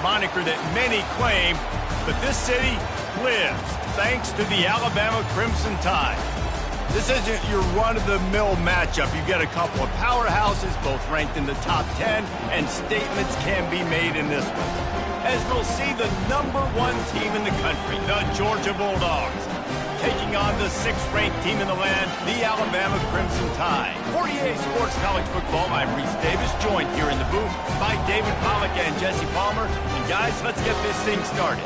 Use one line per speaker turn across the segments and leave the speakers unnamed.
moniker that many claim, but this city lives thanks to the Alabama Crimson Tide. This isn't your run-of-the-mill matchup. You get a couple of powerhouses, both ranked in the top 10, and statements can be made in this one. As we'll see the #1 team in the country, the Georgia Bulldogs, taking on the 6th-ranked team in the land, the Alabama Crimson Tide. For EA Sports College Football, I'm Reese Davis, joined here in the booth by David Pollack and Jesse Palmer. And guys, let's get this thing started.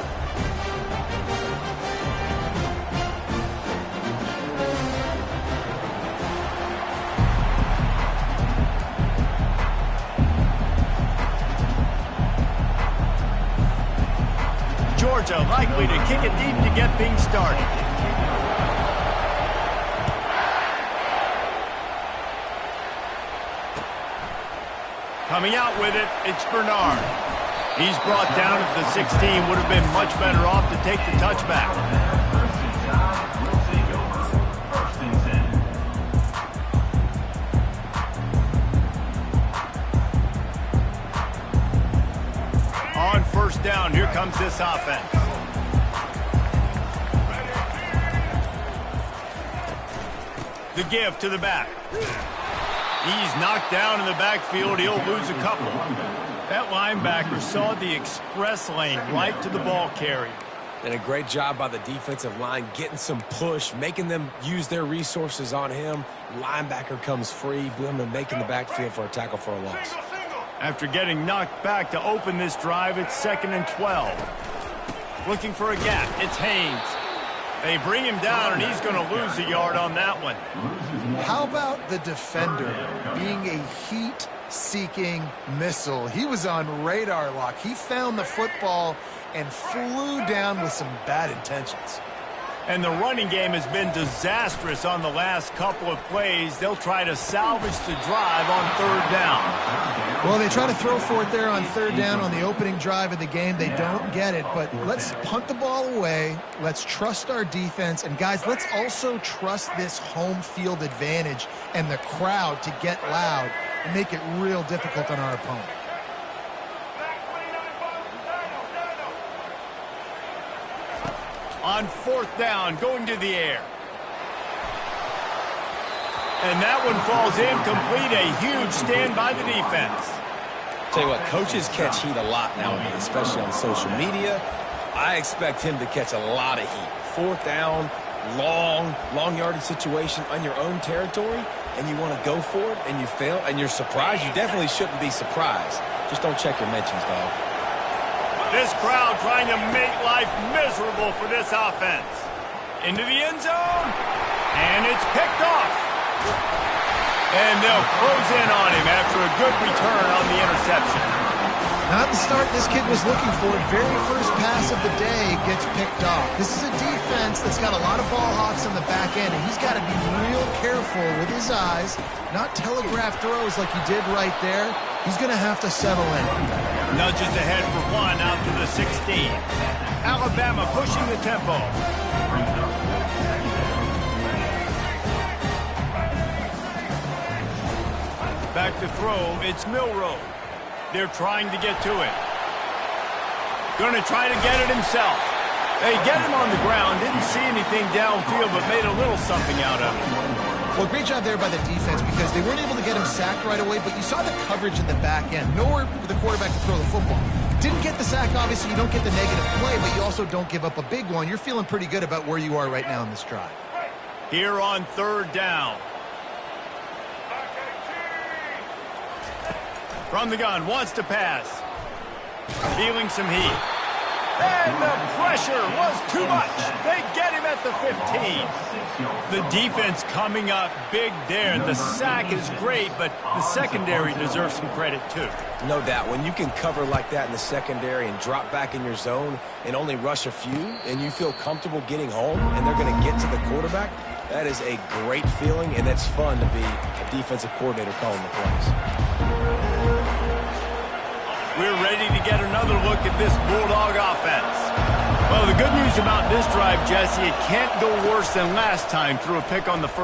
Georgia likely to kick it deep to get things started. Coming out with it, it's Bernard. He's brought down at the 16. Would have been much better off to take the touchback. On first down, here comes this offense. The give to the back. He's knocked down in the backfield. He'll lose a couple. That linebacker saw the express lane right to the ball carrier.
And a great job by the defensive line getting some push, making them use their resources on him. Linebacker comes free, boom, and making the backfield for a tackle for a loss.
After getting knocked back to open this drive, it's 2nd and 12. Looking for a gap. It's Haynes. They bring him down, and he's going to lose a yard on that one.
How about the defender being a heat-seeking missile? He was on radar lock. He found the football and flew down with some bad intentions.
And the running game has been disastrous on the last couple of plays. They'll try to salvage the drive on 3rd down.
Well, they try to throw for it there on 3rd down on the opening drive of the game. They don't get it, but let's punt the ball away. Let's trust our defense. And, guys, let's also trust this home field advantage and the crowd to get loud and make it real difficult on our opponent.
On 4th down, going to the air. And that one falls incomplete. A huge stand by the defense.
Tell you what, coaches catch heat a lot nowadays, especially on social media. I expect him to catch a lot of heat. 4th down, long yardage situation on your own territory, and you want to go for it, and you fail, and you're surprised. You definitely shouldn't be surprised. Just don't check your mentions, dog.
This crowd trying to make life miserable for this offense. Into the end zone, and it's picked off. And they'll close in on him after a good return on the interception.
Not the start this kid was looking for. Very first pass of the day gets picked off. This is a defense that's got a lot of ball hawks on the back end, and he's got to be real careful with his eyes, not telegraph throws like he did right there. He's going to have to settle in.
Nudges ahead for 1 out to the 16. Alabama pushing the tempo. Back to throw, it's Milroe. They're trying to get to it. Going to try to get it himself. They get him on the ground, didn't see anything downfield, but made a little something out of it.
Well, great job there by the defense because they weren't able to get him sacked right away, but you saw the coverage in the back end. Nowhere for the quarterback to throw the football. Didn't get the sack, obviously. You don't get the negative play, but you also don't give up a big one. You're feeling pretty good about where you are right now in this drive.
Here on 3rd down. From the gun, wants to pass. Feeling some heat. And the pressure was too much. They get him at the 15. The defense coming up big there. The sack is great, but the secondary deserves some credit too.
No doubt. When you can cover like that in the secondary and drop back in your zone and only rush a few, and you feel comfortable getting home and they're going to get to the quarterback, that is a great feeling, and it's fun to be a defensive coordinator calling the plays.
We're ready to get another look at this Bulldog offense. Well, the good news about this drive, Jesse, it can't go worse than last time through a pick on the first.